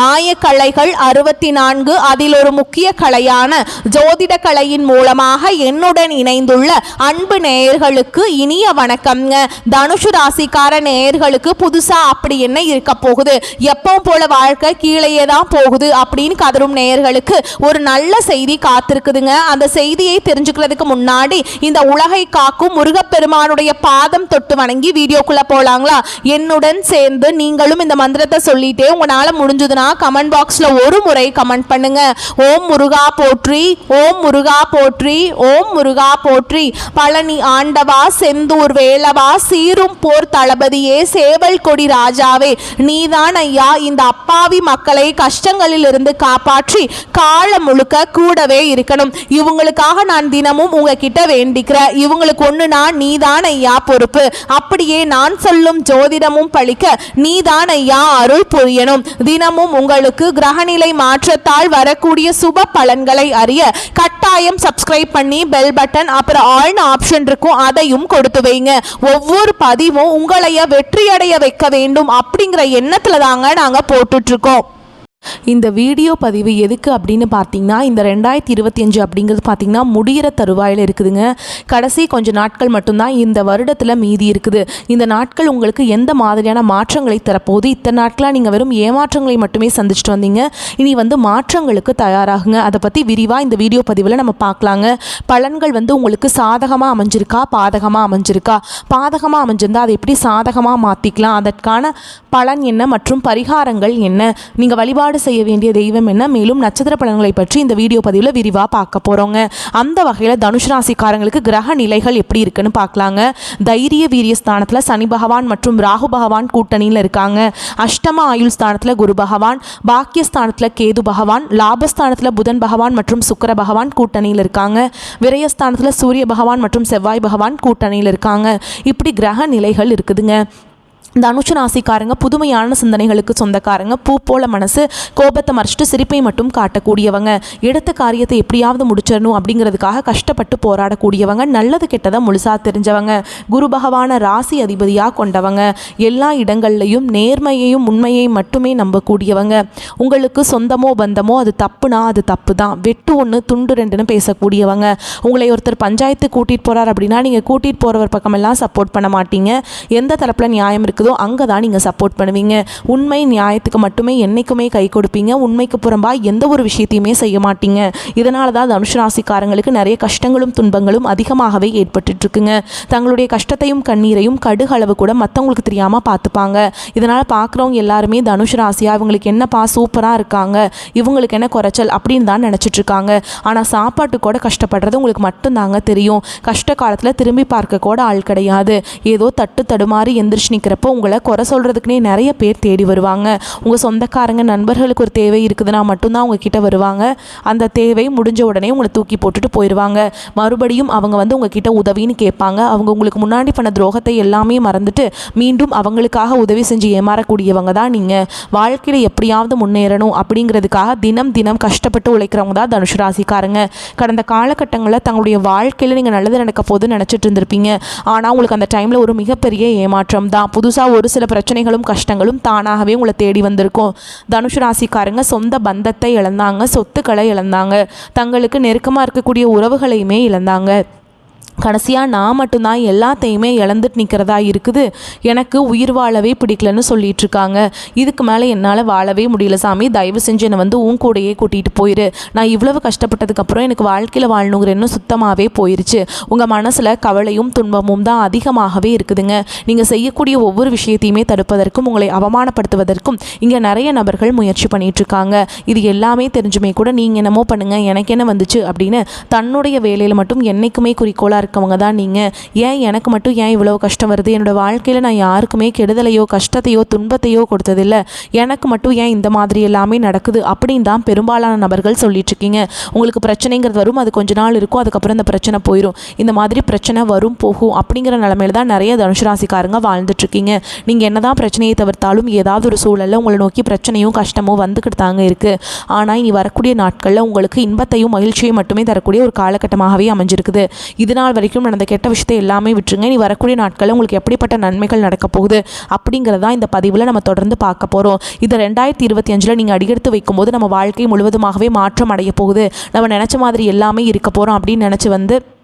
ஆயக்கலைகள் 64 அதில் ஒரு முக்கிய கலையான ஜோதிட கலையின் மூலமாக என்னுடன் இணைந்துள்ள அன்பு நேயர்களுக்கு இனிய வணக்கம்ங்க. தனுசு ராசிக்கார நேயர்களுக்கு புதுசா அப்படி என்ன இருக்க போகுது, எப்பவும் போல வாழ்க்கை கீழேயே தான் போகுது அப்படின்னு கதரும் நேயர்களுக்கு ஒரு நல்ல செய்தி காத்திருக்குதுங்க. அந்த செய்தியை தெரிஞ்சுக்கிறதுக்கு முன்னாடி இந்த உலகை காக்கும் முருகப்பெருமானுடைய பாதம் தொட்டு வணங்கி வீடியோக்குள்ள போலாங்களா? என்னுடன் சேர்ந்து நீங்களும் இந்த மந்திரத்தை சொல்லிட்டே உங்களால முடிஞ்சதுன்னா கமெண்ட் பாக்ஸ்ல ஒரு முறை கமெண்ட் பண்ணுங்க. ஓம் முருகா போற்றி, ஓம் முருகா போற்றி, ஓம் முருகா போற்றி. பழனி ஆண்டவா, செந்தூர் வேலவா, சீரும் போர் தளபதியே, சேவல் கொடி ராஜாவே, நீதான் ஐயா இந்த அப்பாவி மக்களை கஷ்டங்களில் இருந்து காப்பாற்றி காலம் முழுக்க கூடவே இருக்கணும். இவங்களுக்காக நான் தினமும் உங்ககிட்ட வேண்டிக்கிறேன். இவங்களுக்கு ஒண்ணுனா நீதான் ஐயா பொறுப்பு. அப்படியே நான் சொல்லும் ஜோதிடமும் பழிக்க நீதான் ஐயா அருள் புரியணும். தினமும் உங்களுக்கு கிரகநிலை மாற்றத்தால் வரக்கூடிய சுப பலன்களை அறிய கட்டாயம் சப்ஸ்கிரைப் பண்ணி பெல் பட்டன் அப்புறம் ஆல்னு ஆப்ஷன் இருக்கும், அதையும் கொடுத்து வைங்க. ஒவ்வொரு பதிவும் உங்களைய வெற்றியடைய வைக்க வேண்டும் அப்படிங்கிற எண்ணத்துல தாங்க நாங்க போட்டுட்டு இருக்கோம். இந்த வீடியோ பதிவு எதுக்கு அப்படின்னு பார்த்தீங்கன்னா, இந்த 2025 அப்படிங்கிறது பார்த்தீங்கன்னா முடிகிற தருவாயில் இருக்குதுங்க. கடைசி கொஞ்சம் நாட்கள் மட்டும்தான் இந்த வருடத்தில் மீதி இருக்குது. இந்த நாட்கள் உங்களுக்கு எந்த மாதிரியான மாற்றங்களை தரப்போகுது? இத்தனை நாட்களாக நீங்கள் வெறும் ஏமாற்றங்களை மட்டுமே சந்திச்சுட்டு வந்தீங்க. இனி மாற்றங்களுக்கு தயாராகுங்க. அதை பற்றி விரிவாக இந்த வீடியோ பதிவில் நம்ம பார்க்கலாங்க. பலன்கள் உங்களுக்கு சாதகமாக அமைஞ்சிருக்கா, பாதகமாக அமைஞ்சிருக்கா? பாதகமாக அமைஞ்சிருந்தா அதை எப்படி சாதகமாக மாற்றிக்கலாம், அதற்கான பலன் என்ன மற்றும் பரிகாரங்கள் என்ன, நீங்கள் வழிபாடு செய்ய வேண்டிய தெய்வம் என்ன, மேலும் நட்சத்திர பலன்களை பற்றி இந்த வீடியோ பதிவில் விரிவாக பார்க்க போகிறோங்க. அந்த வகையில் தனுஷ் ராசிக்காரங்களுக்கு கிரக நிலைகள் எப்படி இருக்குன்னு பார்க்கலாங்க. தைரிய வீரிய ஸ்தானத்தில் சனி பகவான் மற்றும் ராகு பகவான் கூட்டணியில் இருக்காங்க. அஷ்டம ஆயுள் ஸ்தானத்தில் குரு பகவான், பாக்கியஸ்தானத்தில் கேது பகவான், லாபஸ்தானத்தில் புதன் பகவான் மற்றும் சுக்கிர பகவான் கூட்டணியில் இருக்காங்க. விரயஸ்தானத்தில் சூரிய பகவான் மற்றும் செவ்வாய் பகவான் கூட்டணியில் இருக்காங்க. இப்படி கிரக நிலைகள் இருக்குதுங்க. தனுஷு ராசிக்காரங்க புதுமையான சிந்தனைகளுக்கு சொந்தக்காரங்க. பூ போல மனசு, கோபத்தை மறைச்சிட்டு சிரிப்பை மட்டும் காட்டக்கூடியவங்க. எடுத்த காரியத்தை எப்படியாவது முடிச்சிடணும் அப்படிங்கிறதுக்காக கஷ்டப்பட்டு போராடக்கூடியவங்க. நல்லது கெட்டதை முழுசாக தெரிஞ்சவங்க. குரு பகவான ராசி அதிபதியாக கொண்டவங்க. எல்லா இடங்கள்லையும் நேர்மையையும் உண்மையை மட்டுமே நம்பக்கூடியவங்க. உங்களுக்கு சொந்தமோ பந்தமோ அது தப்புனா அது தப்பு தான், வெட்டு ஒன்று துண்டு ரெண்டுன்னு பேசக்கூடியவங்க. உங்களை ஒருத்தர் பஞ்சாயத்து கூட்டிகிட்டு போகிறார் அப்படின்னா நீங்கள் கூட்டிகிட்டு போகிறவர் பக்கமெல்லாம் சப்போர்ட் பண்ண மாட்டீங்க. எந்த தரப்பில் நியாயம் இருக்குது அங்கே தான் நீங்கள் சப்போர்ட் பண்ணுவீங்க. உண்மை நியாயத்துக்கு மட்டுமே என்னைக்குமே கை கொடுப்பீங்க. உண்மைக்கு புறம்பாக எந்த ஒரு விஷயத்தையுமே செய்ய மாட்டீங்க. இதனால தான் தனுஷ் ராசிக்காரங்களுக்கு நிறைய கஷ்டங்களும் துன்பங்களும் அதிகமாகவே ஏற்பட்டு இருக்குங்க. தங்களுடைய கஷ்டத்தையும் கண்ணீரையும் கடுகளவு கூட மற்றவங்களுக்கு தெரியாமல் பார்த்துப்பாங்க. இதனால் பார்க்குறவங்க எல்லாருமே தனுஷ் ராசியா இவங்களுக்கு என்னப்பா சூப்பராக இருக்காங்க, இவங்களுக்கு என்ன குறைச்சல் அப்படின்னு தான் நினச்சிட்டு இருக்காங்க. ஆனால் சாப்பாட்டு கூட கஷ்டப்படுறது உங்களுக்கு மட்டும்தாங்க தெரியும். கஷ்ட காலத்தில் திரும்பி பார்க்க கூட ஆள் கிடையாது. ஏதோ தட்டு தடுமாறி எந்திரிச்சு நிற்கிறப்போ உங்களை குறை சொல்கிறதுக்குனே நிறைய பேர் தேடி வருவாங்க. உங்கள் சொந்தக்காரங்க நண்பர்களுக்கு ஒரு தேவை இருக்குதுன்னா மட்டும்தான் உங்ககிட்ட வருவாங்க. அந்த தேவை முடிஞ்ச உடனே உங்களை தூக்கி போட்டுட்டு போயிடுவாங்க. மறுபடியும் அவங்க உங்ககிட்ட உதவின்னு கேட்பாங்க. அவங்க உங்களுக்கு முன்னாடி பண்ண துரோகத்தை எல்லாமே மறந்துட்டு மீண்டும் அவங்களுக்காக உதவி செஞ்சு ஏமாறக்கூடியவங்க தான் நீங்கள். வாழ்க்கையில் எப்படியாவது முன்னேறணும் அப்படிங்கிறதுக்காக தினம் தினம் கஷ்டப்பட்டு உழைக்கிறவங்க தான் தனுஷ் ராசிக்காரங்க. கடந்த காலகட்டங்களில் தங்களுடைய வாழ்க்கையில் நீங்கள் நல்லது நடக்க போது நினச்சிட்டு இருந்திருப்பீங்க. ஆனால் உங்களுக்கு அந்த டைமில் ஒரு மிகப்பெரிய ஏமாற்றம் தான். புதுசாக ஒரு சில பிரச்சனைகளும் கஷ்டங்களும் தானாகவே உங்களை தேடி வந்திருக்கும். தனுஷ் ராசிக்காரங்க சொந்த பந்தத்தை இழந்தாங்க, சொத்துக்களை இழந்தாங்க, தங்களுக்கு நெருக்கமாக இருக்கக்கூடிய உறவுகளையுமே இழந்தாங்க. கடைசியாக நான் மட்டும்தான் எல்லாத்தையுமே இழந்துட்டு நிற்கிறதா இருக்குது, எனக்கு உயிர் வாழவே பிடிக்கலன்னு சொல்லிட்டு இருக்காங்க. இதுக்கு மேலே என்னால் வாழவே முடியல சாமி, தயவு செஞ்சு என்னை உன் கூடையே கூட்டிகிட்டு போயிரு. நான் இவ்வளவு கஷ்டப்பட்டதுக்கப்புறம் எனக்கு வாழ்க்கையில் வாழணுங்கிற இன்னும் சுத்தமாகவே போயிருச்சு. உங்கள் மனசில் கவலையும் துன்பமும் தான் அதிகமாகவே இருக்குதுங்க. நீங்கள் செய்யக்கூடிய ஒவ்வொரு விஷயத்தையுமே தடுப்பதற்கும் உங்களை அவமானப்படுத்துவதற்கும் இங்கே நிறைய நபர்கள் முயற்சி பண்ணிகிட்ருக்காங்க. இது எல்லாமே தெரிஞ்சுமே கூட நீங்கள் என்னமோ பண்ணுங்கள் எனக்கு என்ன வந்துச்சு அப்படின்னு தன்னுடைய வேலையில் மட்டும் என்றைக்குமே குறிக்கோளாக இருக்கவங்க தான் நீங்கள். ஏன் எனக்கு மட்டும் ஏன் இவ்வளோ கஷ்டம் வருது, என்னோடய வாழ்க்கையில் நான் யாருக்குமே கெடுதலையோ கஷ்டத்தையோ துன்பத்தையோ கொடுத்ததில்லை, எனக்கு மட்டும் ஏன் இந்த மாதிரி எல்லாமே நடக்குது அப்படின்னு தான் பெரும்பாலான நபர்கள் சொல்லிட்டுருக்கீங்க. உங்களுக்கு பிரச்சனைங்கிறது வரும், அது கொஞ்ச நாள் இருக்கும், அதுக்கப்புறம் இந்த பிரச்சனை போயிடும். இந்த மாதிரி பிரச்சனை வரும் போகும் அப்படிங்கிற நிலைமையில தான் நிறைய தனுஷ் ராசிக்காரங்க வாழ்ந்துட்டுருக்கீங்க. நீங்கள் என்ன தான் பிரச்சனையை தவிர்த்தாலும் ஏதாவது ஒரு சூழலில் உங்களை நோக்கி பிரச்சனையும் கஷ்டமும் வந்துக்கிட்டு தாங்க இருக்குது. ஆனால் இனி வரக்கூடிய நாட்களில் உங்களுக்கு இன்பத்தையும் மகிழ்ச்சியும் மட்டுமே தரக்கூடிய ஒரு காலகட்டமாகவே அமைஞ்சிருக்குது. இதனால் நாள் வரைக்கும் நடந்த கெட்ட விஷயத்தை எல்லாமே விட்டுருங்க. இனி வரக்கூடிய நாட்களில் உங்களுக்கு எப்படிப்பட்ட நன்மைகள் நடக்க போகுது அப்படிங்கிறதா இந்த பதிவில் நம்ம தொடர்ந்து பார்க்க போகிறோம். இது 2025 நீங்கள் அடியெடுத்து வைக்கும்போது நம்ம வாழ்க்கை முழுவதுமாகவே மாற்றம் அடைய போகுது, நம்ம நினச்ச மாதிரி எல்லாமே இருக்க போகிறோம் அப்படின்னு நினச்சி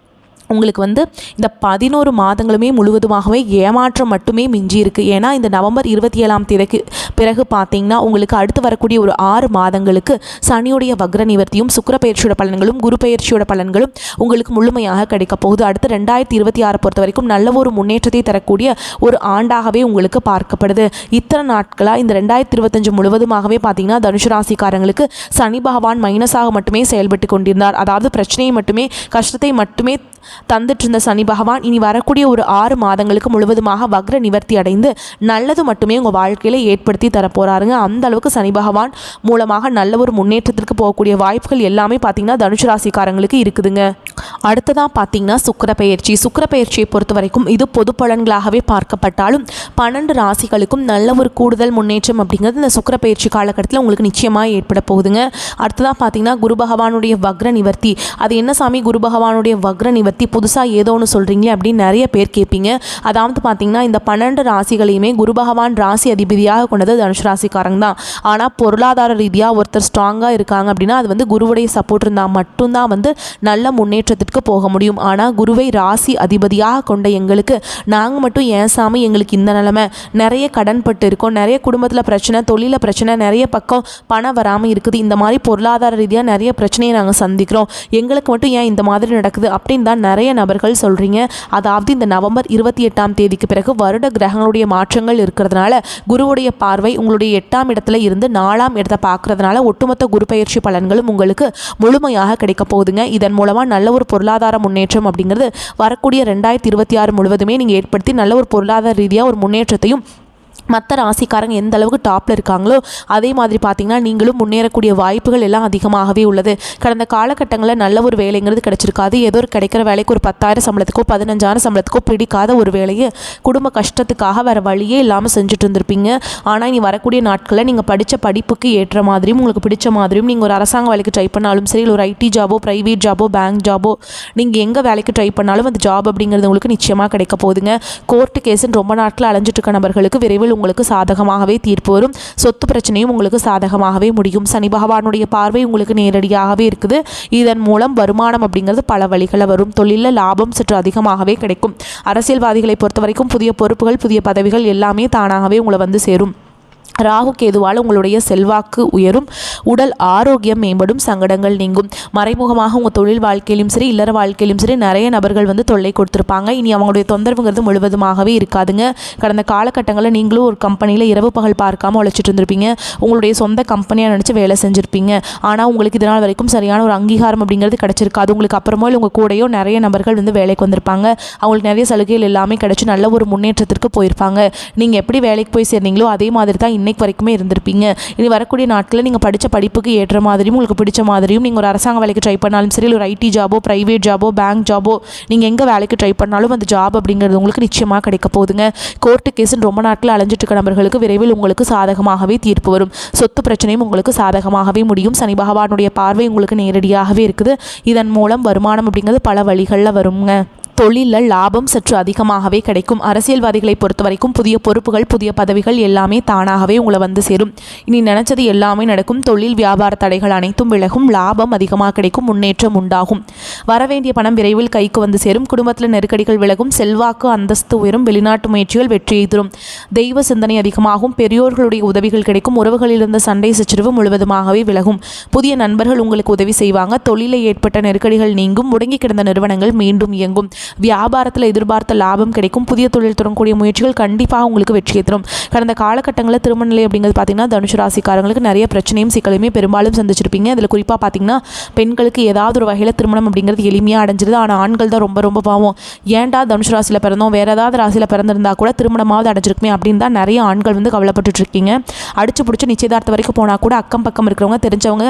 உங்களுக்கு இந்த 11 மாதங்களுமே முழுவதுமாகவே ஏமாற்றம் மட்டுமே மிஞ்சி இருக்குது. ஏன்னா இந்த நவம்பர் 27ஆம் தேதிக்கு பிறகு பார்த்தீங்கன்னா உங்களுக்கு அடுத்து வரக்கூடிய ஒரு 6 மாதங்களுக்கு சனியுடைய வக்ர நிவர்த்தியும் சுக்கிர பயிற்சியோட பலன்களும் குரு பயிற்சியோட பலன்களும் உங்களுக்கு முழுமையாக கிடைக்க போகுது. அடுத்து 2026 பொறுத்த வரைக்கும் நல்ல ஒரு முன்னேற்றத்தை தரக்கூடிய ஒரு ஆண்டாகவே உங்களுக்கு பார்க்கப்படுது. இத்தனை நாட்களாக இந்த 2025 முழுவதுமாகவே பார்த்தீங்கன்னா தனுசு ராசிக்காரங்களுக்கு சனி பகவான் மைனஸாக மட்டுமே செயல்பட்டு கொண்டிருந்தார். அதாவது பிரச்சனையை மட்டுமே கஷ்டத்தை மட்டுமே தந்துட்டு இருந்த சனி பகவான் இனி வரக்கூடிய ஒரு 6 மாதங்களுக்கு முழுவதுமாக வக்ர நிவர்த்தி அடைந்து நல்லது மட்டுமே உங்கள் வாழ்க்கையில் ஏற்படுத்தி தரப்போறாருங்க. அந்த அளவுக்கு சனி பகவான் மூலமாக நல்ல ஒரு முன்னேற்றத்திற்கு போகக்கூடிய வாய்ப்புகள் எல்லாமே பார்த்தீங்கன்னா தனுசு ராசிக்காரங்களுக்கு இருக்குதுங்க. அடுத்ததாக பார்த்தீங்கன்னா சுக்கிர பயிற்சியை பொறுத்த வரைக்கும் இது பொது பலன்களாகவே பார்க்கப்பட்டாலும் 12 ராசிகளுக்கும் நல்ல ஒரு கூடுதல் முன்னேற்றம் அப்படிங்கிறது இந்த சுக்கிர பயிற்சி காலகட்டத்தில் உங்களுக்கு நிச்சயமாக ஏற்பட போகுதுங்க. அடுத்ததாக பார்த்தீங்கன்னா குரு பகவானுடைய வக்ர நிவர்த்தி. அது என்ன சாமி குரு பகவானுடைய வக்ர நிவர்த்தி புதுசாக ஏதோ ஒன்று சொல்கிறீங்களே அப்படின்னு நிறைய பேர் கேட்பீங்க. அதாவது பார்த்தீங்கன்னா இந்த 12 ராசிகளையுமே குரு பகவான் ராசி அதிபதியாக கொண்டது தனுசு ராசிக்காரங்க தான். ஆனால் பொருளாதார ரீதியாக ஒருத்தர் ஸ்ட்ராங்காக இருக்காங்க அப்படின்னா அது குருவுடைய சப்போர்ட் இருந்தால் மட்டும்தான் நல்ல முன்னேற்றத்திற்கு போக முடியும். ஆனால் குருவை ராசி அதிபதியாக கொண்ட எங்களுக்கு நாங்கள் மட்டும் ஏன் சாமி எங்களுக்கு இந்த நிலைமை, நிறைய கடன் பட்டு இருக்கோம், நிறைய குடும்பத்தில் பிரச்சனை, தொழில பிரச்சனை, நிறைய பக்கம் பணம் வராமல் இருக்குது, இந்த மாதிரி பொருளாதார ரீதியாக நிறைய பிரச்சனையை நாங்கள் சந்திக்கிறோம், எங்களுக்கு மட்டும் ஏன் இந்த மாதிரி நடக்குது அப்படின்னு தான் நிறைய நபர்கள் சொல்கிறீங்க. அதாவது இந்த நவம்பர் 28ஆம் தேதிக்கு பிறகு வருட கிரகங்களுடைய மாற்றங்கள் இருக்கிறதுனால குருவுடைய பார்வை உங்களுடைய 8ஆம் இடத்துல இருந்து 4ஆம் இடத்தை பார்க்கறதுனால ஒட்டுமொத்த குரு பயிற்சி பலன்களும் உங்களுக்கு முழுமையாக கிடைக்க போகுதுங்க. இதன் மூலமாக நல்ல ஒரு பொருளாதார முன்னேற்றம் அப்படிங்கிறது வரக்கூடிய 2026 முழுவதுமே நீங்கள் ஏற்படுத்தி நல்ல ஒரு பொருளாதார ரீதியாக ஒரு முன்னேற்றத்தையும் மற்ற ராசிக்காரங்க எந்த அளவுக்கு டாப்பில் இருக்காங்களோ அதே மாதிரி பார்த்தீங்கன்னா நீங்களும் முன்னேறக்கூடிய வாய்ப்புகள் எல்லாம் அதிகமாகவே உள்ளது. கடந்த காலகட்டங்களில் நல்ல ஒரு வேலைங்கிறது கிடைச்சிருக்காது. ஏதோ ஒரு கிடைக்கிற வேலைக்கு ஒரு 10,000 சம்பளத்துக்கோ 15,000 சம்பளத்துக்கோ பிடிக்காத ஒரு வேலையை குடும்ப கஷ்டத்துக்காக வேறு வழியே இல்லாமல் செஞ்சுட்டு இருந்திருப்பீங்க. ஆனால் இனி வரக்கூடிய நாட்களில் நீங்கள் படித்த படிப்புக்கு ஏற்ற மாதிரியும் உங்களுக்கு பிடிச்ச மாதிரியும் நீங்கள் ஒரு அரசாங்க வேலைக்கு ட்ரை பண்ணாலும் சரி, ஒரு ஐடி ஜாபோ, ப்ரைவேட் ஜாபோ, பேங்க் ஜாபோ, நீங்கள் எங்கே வேலைக்கு ட்ரை பண்ணாலும் அந்த ஜாப் அப்படிங்கிறது உங்களுக்கு நிச்சயமாக கிடைக்க போகுதுங்க. கோர்ட்டு கேஸுன்னு ரொம்ப நாட்கள் அலைஞ்சிட்டு இருக்க நபர்களுக்கு விரைவில் உங்களுக்கு சாதகமாகவே தீர்ப்பு வரும். சொத்து பிரச்சனையும் உங்களுக்கு சாதகமாகவே முடியும். சனி பகவானுடைய பார்வை உங்களுக்கு நேரடியாகவே இருக்குது. இதன் மூலம் வருமானம் அப்படிங்கிறது பல வழிகளில் வரும். தொழிலில் லாபம் சற்று அதிகமாகவே கிடைக்கும். அரசியல்வாதிகளை பொறுத்த வரைக்கும் புதிய பொறுப்புகள், புதிய பதவிகள் எல்லாமே தானாகவே உங்களை சேரும். ராகு கேதுவால் உங்களுடைய செல்வாக்கு உயரும், உடல் ஆரோக்கியம் மேம்படும், சங்கடங்கள் நீங்கும். மறைமுகமாக உங்கள் தொழில் வாழ்க்கையிலும் சரி, இல்லற வாழ்க்கையிலும் சரி நிறைய நபர்கள் தொல்லை கொடுத்துருப்பாங்க. இனி அவங்களுடைய தொந்தரவுங்கிறது முழுவதுமாகவே இருக்காதுங்க. கடந்த காலகட்டங்களில் நீங்களும் ஒரு கம்பெனியில் இரவு பகல் பார்க்காம உழைச்சிட்டு இருந்திருப்பீங்க. உங்களுடைய சொந்த கம்பெனியாக நினச்சி வேலை செஞ்சுருப்பீங்க. ஆனால் உங்களுக்கு இதனால் வரைக்கும் சரியான ஒரு அங்கீகாரம் அப்படிங்கிறது கிடச்சிருக்காது. உங்களுக்கு அப்புறமா உங்கள் கூடையோ நிறைய நபர்கள் வேலைக்கு வந்திருப்பாங்க. அவங்களுக்கு நிறைய சலுகைகள் எல்லாமே கிடச்சி நல்ல ஒரு முன்னேற்றத்திற்கு போயிருப்பாங்க. நீங்கள் எப்படி வேலைக்கு போய் சேர்ந்தீங்களோ அதே மாதிரி தான் இன்னைக்கு வரைக்குமே இருந்திருப்பீங்க. இனி வரக்கூடிய நாட்களில் நீங்கள் படித்த படிப்புக்கு ஏற்ற மாதிரியும் உங்களுக்கு பிடிச்ச மாதிரியும் நீங்கள் ஒரு அரசாங்க வேலைக்கு ட்ரை பண்ணாலும் சரி, ஒரு ஐடி ஜாபோ, ப்ரைவேட் ஜாபோ, பேங்க் ஜாபோ, நீங்கள் எங்கே வேலைக்கு ட்ரை பண்ணாலும் அந்த ஜாப் அப்படிங்கிறது உங்களுக்கு நிச்சயமாக கிடைக்க போகுதுங்க. கோர்ட்டு கேஸுன்னு ரொம்ப நாட்கள் அலைஞ்சிட்டு இருக்க நபர்களுக்கு விரைவில் உங்களுக்கு சாதகமாகவே தீர்ப்பு வரும். சொத்து பிரச்சனையும் உங்களுக்கு சாதகமாகவே முடியும். சனி பகவானுடைய பார்வை உங்களுக்கு நேரடியாகவே இருக்குது. இதன் மூலம் வருமானம் அப்படிங்கிறது பல வழிகளில் வருங்க. தொழிலில் லாபம் சற்று அதிகமாகவே கிடைக்கும். அரசியல்வாதிகளை பொறுத்த வரைக்கும் புதிய பொறுப்புகள், புதிய பதவிகள் எல்லாமே தானாகவே உங்களை சேரும். இனி நினைச்சது எல்லாமே நடக்கும். தொழில் வியாபார தடைகள் அனைத்தும் விலகும். லாபம் அதிகமாக கிடைக்கும். முன்னேற்றம் உண்டாகும். வரவேண்டிய பணம் விரைவில் கைக்கு சேரும். குடும்பத்தில் நெருக்கடிகள் விலகும். செல்வாக்கு அந்தஸ்து உயரும். வெளிநாட்டு முயற்சிகள் வெற்றியை தரும். தெய்வ சிந்தனை அதிகமாகும். பெரியோர்களுடைய உதவிகள் கிடைக்கும். உறவுகளில் இருந்த சண்டை சச்சரவு முழுவதுமாகவே விலகும். புதிய நண்பர்கள் உங்களுக்கு உதவி செய்வாங்க. தொழிலில் ஏற்பட்ட நெருக்கடிகள் நீங்கும். முடங்கி கிடந்த நிறுவனங்கள் மீண்டும் இயங்கும். வியாபாரத்தில் எதிர்பார்த்த லாபம் கிடைக்கும். புதிய தொழில் தொடங்கக்கூடிய முயற்சிகள் கண்டிப்பாக உங்களுக்கு வெற்றியை தரும். கடந்த காலகட்டங்களில் திருமண நிலை அப்படிங்கிறது பார்த்தீங்கன்னா தனுசு ராசிக்காரங்களுக்கு நிறைய பிரச்சனையும் சிக்கலையுமே பெரும்பாலும் சந்திச்சிருப்பீங்க. அதில் குறிப்பாக பார்த்தீங்கன்னா பெண்களுக்கு ஏதாவது ஒரு வகையில் திருமணம் அப்படிங்கிறது எளிமையாக அடைஞ்சிருது. ஆனால் ஆண்கள் தான் ரொம்ப பாவம், ஏன்டா தனுசு ராசியில் பிறந்தோம், வேறு ஏதாவது ராசியில் பிறந்திருந்தா கூட திருமணமாவது அடைஞ்சிருக்குமே அப்படின்னு தான் நிறைய ஆண்கள் கவலைப்பட்டுட்டு இருக்கீங்க. அடிச்சு பிடிச்சி நிச்சயதார்த்தம் வரைக்கும் போனால் கூட அக்கம் பக்கம் இருக்கிறவங்க, தெரிஞ்சவங்க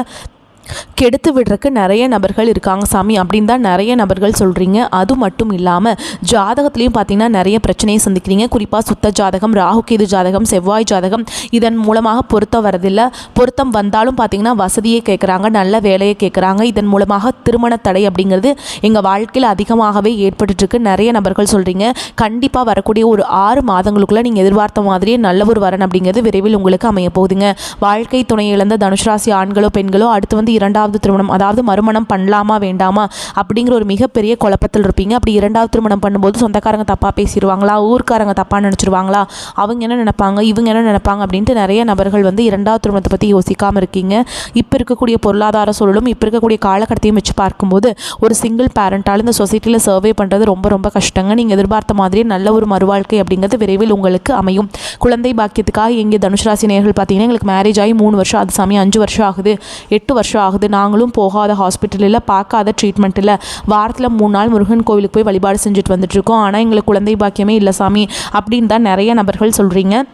கெடுத்து விடுறதுக்கு நிறைய நபர்கள் இருக்காங்க சாமி அப்படின்னு தான் நிறைய நபர்கள் சொல்கிறீங்க. அது மட்டும் இல்லாமல் ஜாதகத்துலேயும் பார்த்தீங்கன்னா நிறைய பிரச்சனையை சந்திக்கிறீங்க. குறிப்பாக சுத்த ஜாதகம், ராகுகேது ஜாதகம், செவ்வாய் ஜாதகம் இதன் மூலமாக பொருத்தம் வரதில்லை. பொருத்தம் வந்தாலும் பார்த்தீங்கன்னா வசதியை கேட்குறாங்க, நல்ல வேலையை கேட்குறாங்க. இதன் மூலமாக திருமண தடை அப்படிங்கிறது எங்கள் வாழ்க்கையில் அதிகமாகவே ஏற்பட்டுருக்கு நிறைய நபர்கள் சொல்கிறீங்க. கண்டிப்பாக வரக்கூடிய ஒரு 6 மாதங்களுக்குள்ளே நீங்கள் எதிர்பார்த்த மாதிரியே நல்ல ஒரு வரன் அப்படிங்கிறது விரைவில் உங்களுக்கு அமைய போகுதுங்க. வாழ்க்கை துணை இழந்த தனுசு ராசி ஆண்களோ பெண்களோ அடுத்து இரண்டாவது திருமணம், அதாவது மறுமணம் பண்ணலாமா வேண்டாமா அப்படிங்கிற ஒரு மிகப்பெரிய குழப்பத்தில் இருப்பீங்க. அப்படி இரண்டாவது திருமணம் பண்ணும்போது சொந்தக்காரங்க தப்பாக பேசிடுவாங்களா, ஊர்க்காரங்க தப்பாக நினச்சிருவாங்களா, அவங்க என்ன நினைப்பாங்க, இவங்க என்ன நினைப்பாங்க அப்படின்ட்டு நிறைய நபர்கள் இரண்டாவது திருமணத்தை பற்றி யோசிக்காமல் இருக்கீங்க. இப்போ இருக்கக்கூடிய பொருளாதார சூழலும் இப்போ இருக்கக்கூடிய காலகட்டத்தையும் வச்சு பார்க்கும்போது ஒரு சிங்கிள் பேரண்டால் இந்த சொசைட்டியில் சர்வே பண்ணுறது ரொம்ப ரொம்ப கஷ்டங்க. நீங்கள் எதிர்பார்த்த மாதிரியே நல்ல ஒரு மறுவாழ்க்கை அப்படிங்கிறது விரைவில் உங்களுக்கு அமையும். குழந்தை பாக்கியத்துக்காக எங்கே தனுசு ராசி நேயர்கள் பார்த்தீங்கன்னா எங்களுக்கு மேரேஜ் ஆகி 3 வருஷம், அது சமயம் 5 வருஷம் ஆகுது, 8 வருஷம் ஆகுது, நாங்களும் போகாத ஹாஸ்பிட்டல் இல்லை, பார்க்காத ட்ரீட்மெண்ட் இல்லை, வாரத்தில் 3 நாள் முருகன் கோவிலுக்கு போய் வழிபாடு செஞ்சுட்டு வந்துட்டுருக்கோம், ஆனால் எங்களுக்கு குழந்தை பாக்கியமே இல்லை சாமி அப்படின்னு தான் நிறைய நபர்கள் சொல்கிறீங்க.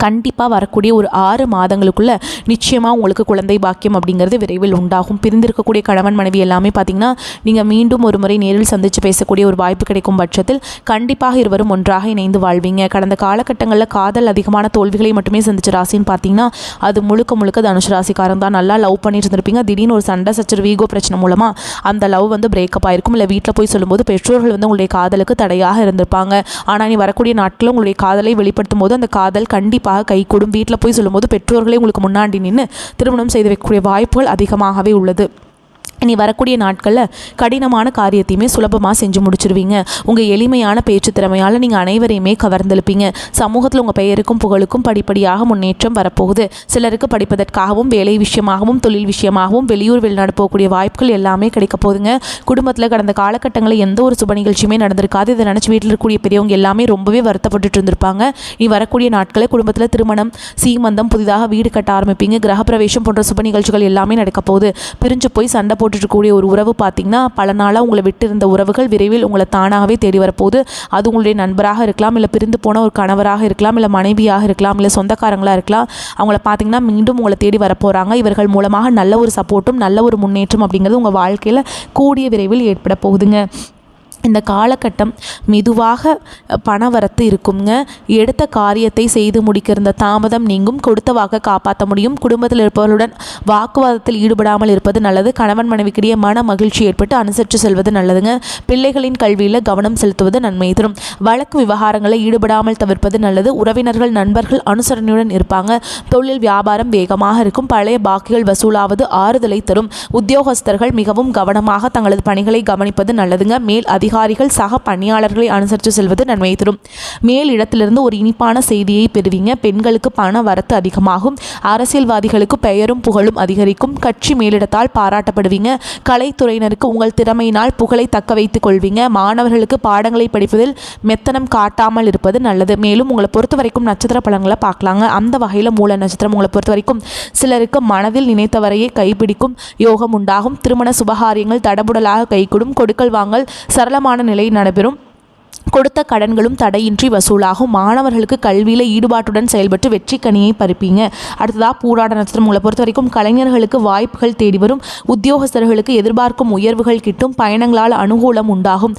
கண்டிப்பாக வரக்கூடிய ஒரு 6 மாதங்களுக்குள்ளே நிச்சயமாக உங்களுக்கு குழந்தை பாக்கியம் அப்படிங்கிறது விரைவில் உண்டாகும். பிரிந்திருக்கக்கூடிய கணவன் மனைவி எல்லாமே பார்த்திங்கன்னா நீங்கள் மீண்டும் ஒரு முறை நேரில் சந்தித்து பேசக்கூடிய ஒரு வாய்ப்பு கிடைக்கும் பட்சத்தில் கண்டிப்பாக இருவரும் ஒன்றாக இணைந்து வாழ்வீங்க. கடந்த காலகட்டங்களில் காதல் அதிகமான தோல்விகளை மட்டுமே சந்திச்ச ராசின்னு பார்த்தீங்கன்னா அது முழுக்க தனுசு ராசிக்காரங்க தான். நல்லா லவ் பண்ணிட்டு இருந்திருப்பீங்க. திடீர்னு ஒரு சண்டை சச்சரவு, ஈகோ பிரச்சனை மூலமாக அந்த லவ் பிரேக்கப் ஆயிருக்கும். இல்லை வீட்டில் போய் சொல்லும்போது பெற்றோர்கள் உங்களுடைய காதலுக்கு தடையாக இருந்திருப்பாங்க. ஆனால் நீ வரக்கூடிய நாட்களில் உங்களுடைய காதலை வெளிப்படுத்தும் போது அந்த காதல் கண்டிப்பாக கைகூடும். வீட்டில் போய் சொல்லும்போது பெற்றோர்களே உங்களுக்கு முன்னாடி நின்று திருமணம் செய்து வைக்கக்கூடிய வாய்ப்புகள் அதிகமாகவே உள்ளது. இனி வரக்கூடிய நாட்களில் கடினமான காரியத்தையுமே சுலபமாக செஞ்சு முடிச்சிருவீங்க. உங்கள் எளிமையான பேச்சு திறமையால் நீங்கள் அனைவரையுமே கவர்ந்தெழுப்பீங்க. சமூகத்தில் உங்கள் பெயருக்கும் புகழுக்கும் படிப்படியாக முன்னேற்றம் வரப்போகுது. சிலருக்கு படிப்பதற்காகவும் வேலை விஷயமாகவும் தொழில் விஷயமாகவும் வெளியூர் வெளிநாடு போகக்கூடிய வாய்ப்புகள் எல்லாமே கிடைக்க போகுதுங்க. குடும்பத்தில் கடந்த காலகட்டங்களில் எந்த ஒரு சுப நிகழ்ச்சியுமே நடந்திருக்காது. இதை நினச்சி வீட்டில் இருக்கக்கூடிய பெரியவங்க எல்லாமே ரொம்பவே வருத்தப்பட்டு இருந்திருப்பாங்க. நீ வரக்கூடிய நாட்களில் குடும்பத்தில் திருமணம், சீமந்தம், புதிதாக வீடு கட்ட ஆரம்பிப்பீங்க. கிரகப்பிரவேசம் போன்ற சுப நிகழ்ச்சிகள் எல்லாமே நடக்க போகுது. பிரிஞ்சு போய் சண்டை போட்டுருக்கக்கூடிய ஒரு உறவு பார்த்திங்கன்னா பல நாளாக உங்களை விட்டு இருந்த உறவுகள் விரைவில் உங்களை தானாகவே தேடி வரப்போகுது. அது உங்களுடைய நண்பராக இருக்கலாம், இல்லை பிரிந்து போன ஒரு கணவராக இருக்கலாம், இல்லை மனைவியாக இருக்கலாம், இல்லை சொந்தக்காரங்களாக இருக்கலாம். அவங்கள பார்த்திங்கன்னா மீண்டும் உங்களை தேடி வரப்போகிறாங்க. இவர்கள் மூலமாக நல்ல ஒரு சப்போர்ட்டும் நல்ல ஒரு முன்னேற்றம் அப்படிங்கிறது உங்கள் வாழ்க்கையில் கூடிய விரைவில் ஏற்பட போகுதுங்க. இந்த காலகட்டம் மெதுவாக பணவரத்து இருக்குங்க. எடுத்த காரியத்தை செய்து முடிக்கிற தாமதம் நீங்கும். கொடுத்த வாக்கை காப்பாற்ற முடியும். குடும்பத்தில் இருப்பவர்களுடன் வாக்குவாதத்தில் ஈடுபடாமல் இருப்பது நல்லது. கணவன் மனைவிக்கிடையே மன மகிழ்ச்சி ஏற்பட்டு அனுசரித்து செல்வது நல்லதுங்க. பிள்ளைகளின் கல்வியில் கவனம் செலுத்துவது நன்மை தரும். வழக்கு விவகாரங்களில் ஈடுபடாமல் தவிர்ப்பது நல்லது. உறவினர்கள், நண்பர்கள் அனுசரணையுடன் இருப்பாங்க. தொழில் வியாபாரம் வேகமாக இருக்கும். பழைய பாக்கிகள் வசூலாவது ஆறுதலை தரும். உத்தியோகஸ்தர்கள் மிகவும் கவனமாக தங்களது பணிகளை கவனிப்பது நல்லதுங்க. மேல் அதிகாரிகள் சக பணியாளர்களை அனுசரித்து செல்வது நன்மை தரும். மேல் இடத்திலிருந்து ஒரு இனிப்பான செய்தியை பெறுவீங்க. பெண்களுக்கு பண வரத்து அதிகமாகும். அரசியல்வாதிகளுக்கு பெயரும் புகழும் அதிகரிக்கும். கட்சி மேலிடத்தால் பாராட்டப்படுவீங்க. கலைத்துறையினருக்கு உங்கள் திறமையினால் புகழை தக்க வைத்துக் கொள்வீங்க. மாணவர்களுக்கு பாடங்களை படிப்பதில் மெத்தனம் காட்டாமல் இருப்பது நல்லது. மேலும் உங்களை பொறுத்த வரைக்கும் நட்சத்திர பலன்களை பார்க்கலாங்க. அந்த வகையில் மூல நட்சத்திரம் உங்களை பொறுத்த வரைக்கும் சிலருக்கு மனதில் நினைத்தவரையே கைப்பிடிக்கும் யோகம் உண்டாகும். திருமண சுபகாரியங்கள் தடபுடலாக கைகூடும். கொடுக்கல் வாங்கல் சரளமான நிலை நடைபெறும். கொடுத்த கடன்களும் தடையின்றி வசூலாகும். மாணவர்களுக்கு கல்வியில் ஈடுபாட்டுடன் செயல்பட்டு வெற்றி கனியை பறிப்பீங்க. அடுத்ததாக பூராட நட்சத்திரம் உங்களை பொறுத்த வரைக்கும் கலைஞர்களுக்கு வாய்ப்புகள் தேடி வரும். உத்தியோகஸ்தர்களுக்கு எதிர்பார்க்கும் உயர்வுகள் கிட்டும். பயணங்களால் அனுகூலம் உண்டாகும்.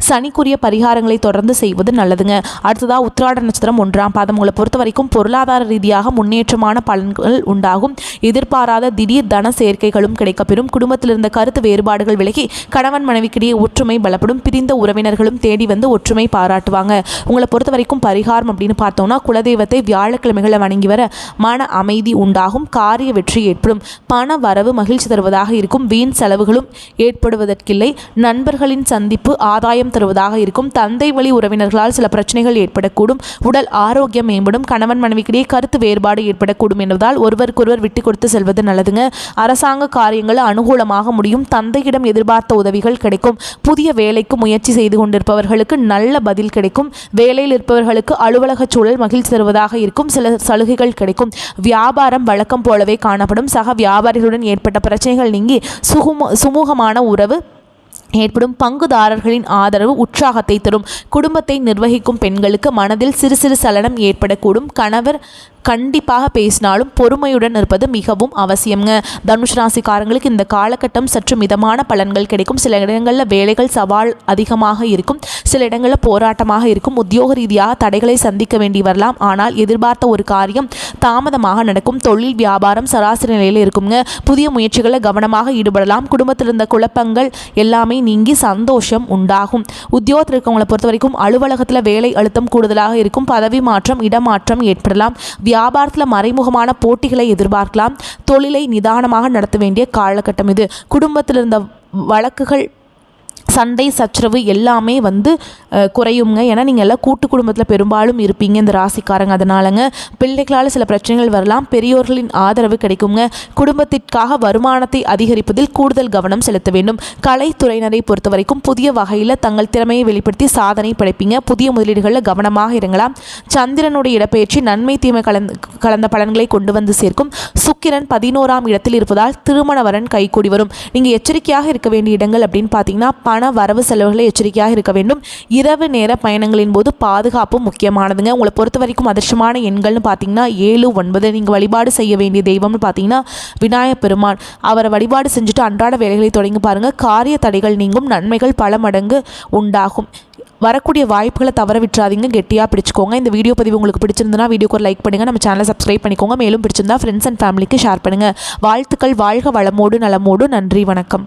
சனிக்குரிய பரிகாரங்களை தொடர்ந்து செய்வது நல்லதுங்க. அடுத்ததாக உத்திராட நட்சத்திரம் 1ஆம் பாதம் உங்களை பொறுத்த வரைக்கும் பொருளாதார ரீதியாக முன்னேற்றமான பலன்கள் உண்டாகும். எதிர்பாராத திடீர் தன சேர்க்கைகளும் கிடைக்கப்பெறும். குடும்பத்தில் இருந்த கருத்து வேறுபாடுகள் விலகி கணவன் மனைவிக்கிடையே ஒற்றுமை பலப்படும். பிரிந்த உறவினர்களும் தேடி வந்து ஒற்றுமை பாராட்டுவாங்க. உங்களை பொறுத்த வரைக்கும் பரிகாரம் அப்படின்னு பார்த்தோம்னா குலதெய்வத்தை வியாழக்கிழமைகளை வணங்கி வர மன அமைதி உண்டாகும். காரிய வெற்றி ஏற்படும். பண வரவு மகிழ்ச்சி தருவதாக இருக்கும். வீண் செலவுகளும் ஏற்படுவதற்கில்லை. நண்பர்களின் சந்திப்பு ஆதாயம் தருவதாக இருக்கும். தந்தை வழி உறவினர்களால் சில பிரச்சனைகள் ஏற்படக்கூடும். உடல் ஆரோக்கியம் மேம்படும். கணவன் மனைவிக்கிடையே கருத்து வேறுபாடு ஏற்படக்கூடும் என்பதால் ஒருவருக்கொருவர் விட்டு கொடுத்து செல்வது நல்லதுங்க. அரசாங்க காரியங்கள் அனுகூலமாக முடியும். தந்தையிடம் எதிர்பார்த்த உதவிகள் கிடைக்கும். புதிய வேலைக்கு முயற்சி செய்து கொண்டிருப்பவர்களுக்கு நல்ல பதில் கிடைக்கும். வேலையில் இருப்பவர்களுக்கு அலுவலக சூழல் மகிழ்ச்சி தருவதாக இருக்கும். சில சலுகைகள் கிடைக்கும். வியாபாரம் வழக்கம் போலவே காணப்படும். சக வியாபாரிகளுடன் ஏற்பட்ட பிரச்சனைகள் நீங்கி சுமூகமான உறவு ஏற்படும். பங்குதாரர்களின் ஆதரவு உற்சாகத்தை தரும். குடும்பத்தை நிர்வகிக்கும் பெண்களுக்கு மனதில் சிறு சிறு சலனம் ஏற்படக்கூடும். கணவர் கண்டிப்பாக பேசினாலும் பொறுமையுடன் இருப்பது மிகவும் அவசியம்ங்க. தனுஷ் ராசிக்காரங்களுக்கு இந்த காலகட்டம் சற்று மிதமான பலன்கள் கிடைக்கும். சில இடங்களில் வேலைகள் சவால் அதிகமாக இருக்கும், சில இடங்களில் போராட்டமாக இருக்கும். உத்தியோக ரீதியாக தடைகளை சந்திக்க வேண்டி வரலாம். ஆனால் எதிர்பார்த்த ஒரு காரியம் தாமதமாக நடக்கும். தொழில் வியாபாரம் சராசரி நிலையில் இருக்குங்க. புதிய முயற்சிகளில் கவனமாக ஈடுபடலாம். குடும்பத்தில் இருந்த குழப்பங்கள் எல்லாமே நீங்கி சந்தோஷம் உண்டாகும். உத்தியோகத்தில் இருக்கவங்களை பொறுத்த வரைக்கும் அலுவலகத்தில் வேலை அழுத்தம் கூடுதலாக இருக்கும். பதவி மாற்றம் இடமாற்றம் ஏற்படலாம். வியாபாரத்தில் மறைமுகமான போட்டிகளை எதிர்பார்க்கலாம். தொழிலை நிதானமாக நடத்த வேண்டிய காலகட்டம் இது. குடும்பத்தில் இருந்த வழக்குகள் சண்டை சச்சரவு எல்லாமே குறையுங்க. ஏன்னா நீங்கள் எல்லாம் கூட்டு குடும்பத்தில் பெரும்பாலும் இருப்பீங்க இந்த ராசிக்காரங்க. அதனாலங்க பிள்ளைகளால் சில பிரச்சனைகள் வரலாம். பெரியோர்களின் ஆதரவு கிடைக்குங்க. குடும்பத்திற்காக வருமானத்தை அதிகரிப்பதில் கூடுதல் கவனம் செலுத்த வேண்டும். கலைத்துறையினரை பொறுத்த வரைக்கும் புதிய வகையில் தங்கள் திறமையை வெளிப்படுத்தி சாதனை படைப்பீங்க. புதிய முதலீடுகளில் கவனமாக இறங்கலாம். சந்திரனுடைய இடப்பெயர்ச்சி நன்மை தீமை கலந்த பலன்களை கொண்டு வந்து சேர்க்கும். சுக்கிரன் 11ஆம் இடத்தில் இருப்பதால் திருமண வரன் கைகூடி வரும். நீங்கள் எச்சரிக்கையாக இருக்க வேண்டிய இடங்கள் அப்படின்னு பார்த்தீங்கன்னா பண வரவு செலவுகளை எச்சரிக்கையாக இருக்க வேண்டும். இரவு நேர பயணங்களின் போது பாதுகாப்பு முக்கியமானதுங்க. உங்களை பொறுத்த வரைக்கும் அதிர்ஷ்டமான எண்கள்னு பார்த்தீங்கன்னா 7, 9. நீங்கள் வழிபாடு செய்ய வேண்டிய தெய்வம்னு பார்த்தீங்கன்னா விநாயகப் பெருமான். அவரை வழிபாடு செஞ்சுட்டு அன்றாட வேலைகளை தொடங்கி பாருங்கள். காரிய தடைகள் நீங்கும். நன்மைகள் பல மடங்கு உண்டாகும். வரக்கூடிய வாய்ப்புகளை தவற விட்டுறாதீங்க. கெட்டியாக பிடிச்சிக்கோங்க. இந்த வீடியோ பதிவு உங்களுக்கு பிடிச்சிருந்தனா வீடியோக்கு ஒரு லைக் பண்ணுங்கள். நம்ம சேனலை சப்ஸ்கிரைப் பண்ணிக்கோங்க. மேலும் பிடிச்சிருந்தா ஃப்ரெண்ட்ஸ் அண்ட் ஃபேமிலிக்கு ஷேர் பண்ணுங்கள். வாழ்த்துக்கள். வாழ்க வளமோடு நலமோடு. நன்றி, வணக்கம்.